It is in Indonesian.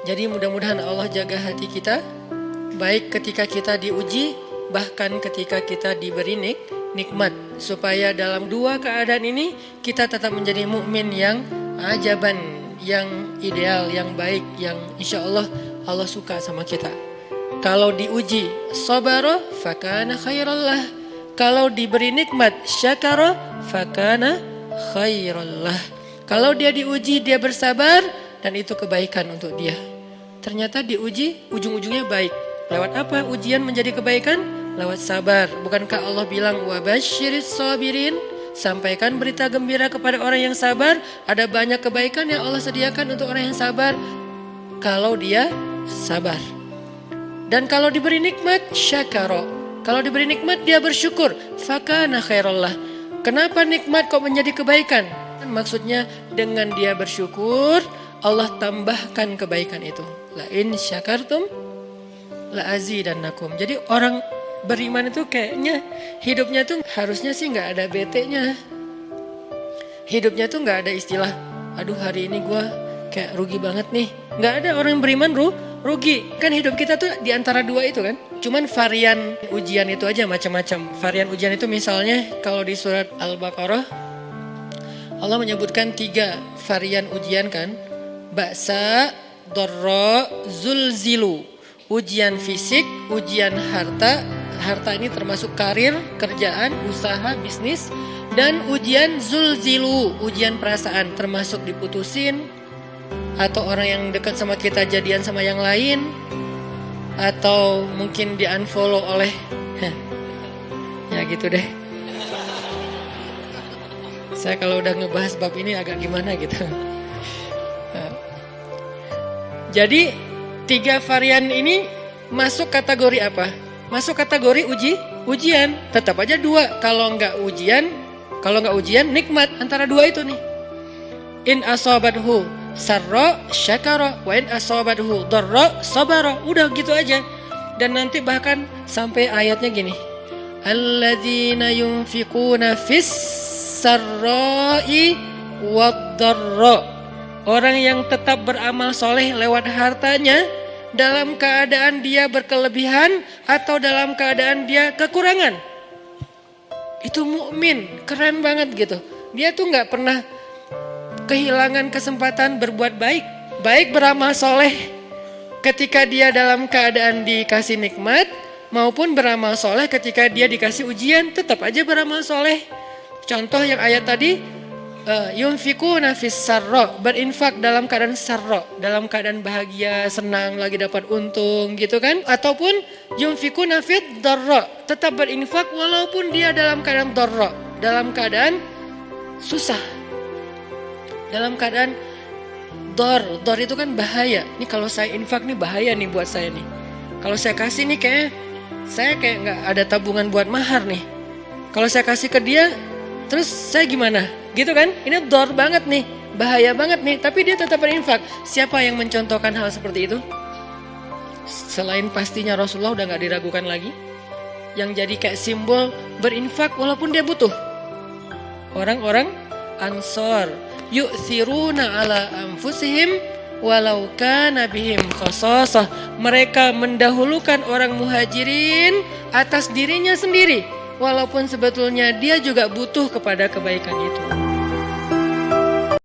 Jadi mudah-mudahan Allah jaga hati kita, baik ketika kita diuji, bahkan ketika kita diberi nikmat, supaya dalam dua keadaan ini kita tetap menjadi mukmin yang ajaban, yang ideal, yang baik, yang insya Allah Allah suka sama kita. Kalau diuji sabara fakana khairallah, kalau diberi nikmat syakara fakana khairallah. Kalau dia diuji dia bersabar, dan itu kebaikan untuk dia. Ternyata diuji ujung-ujungnya baik. Lewat apa ujian menjadi kebaikan? Lewat sabar. Bukankah Allah bilang wabasyiris sabirin? Sampaikan berita gembira kepada orang yang sabar. Ada banyak kebaikan yang Allah sediakan untuk orang yang sabar kalau dia sabar. Dan kalau diberi nikmat syakara. Kalau diberi nikmat dia bersyukur. Fakana khairallah. Kenapa nikmat kok menjadi kebaikan? Maksudnya dengan dia bersyukur, Allah tambahkan kebaikan itu. La in syakartum la azidannakum. Jadi orang beriman itu kayaknya hidupnya tuh harusnya sih nggak ada bete-nya. Hidupnya tuh nggak ada istilah, aduh hari ini gue kayak rugi banget nih. Nggak ada orang yang beriman rugi. Kan hidup kita tuh di antara dua itu kan. Cuman varian ujian itu aja macam-macam. Varian ujian itu misalnya kalau di surat Al-Baqarah Allah menyebutkan 3 varian ujian kan. Ba'sa, dharra, zulzilu. Ujian fisik, ujian harta. Harta ini termasuk karir, kerjaan, usaha, bisnis. Dan ujian zulzilu, ujian perasaan, termasuk diputusin. Atau orang yang dekat sama kita jadian sama yang lain. Atau mungkin di-unfollow oleh ya gitu deh. Saya kalau udah ngebahas bab ini agak gimana gitu. Jadi 3 varian ini masuk kategori apa? Masuk kategori ujian. Tetap aja 2. Kalau nggak ujian nikmat, antara 2 itu nih. In asabathu sarra syakara wa in asabathu dharra sabara. Udah gitu aja. Dan nanti bahkan sampai ayatnya gini. Alladzina yunfiquna fis sarra'i wad-dharra. Orang yang tetap beramal soleh lewat hartanya dalam keadaan dia berkelebihan atau dalam keadaan dia kekurangan. Itu mukmin, keren banget gitu. Dia tuh nggak pernah kehilangan kesempatan berbuat baik. Baik beramal soleh ketika dia dalam keadaan dikasih nikmat, maupun beramal soleh ketika dia dikasih ujian, tetap aja beramal soleh. Contoh yang ayat tadi, yunfikuna fis sarra, berinfak dalam keadaan sarra, dalam keadaan bahagia, senang, lagi dapat untung gitu kan. Ataupun yunfikuna fid dharra, tetap berinfak walaupun dia dalam keadaan dharra, dalam keadaan susah. Dalam keadaan dor itu kan bahaya. Ini kalau saya infak nih bahaya nih buat saya nih. Kalau saya kasih nih saya kayak nggak ada tabungan buat mahar nih. Kalau saya kasih ke dia, terus saya gimana? Gitu kan? Ini dor banget nih, bahaya banget nih. Tapi dia tetap berinfak. Siapa yang mencontohkan hal seperti itu? Selain pastinya Rasulullah udah gak diragukan lagi. Yang jadi kayak simbol berinfak walaupun dia butuh. Orang-orang Ansor. Yu'thiruna ala anfusihim walau kana bihim khasasah. Mereka mendahulukan orang muhajirin atas dirinya sendiri. Walaupun sebetulnya dia juga butuh kepada kebaikan itu.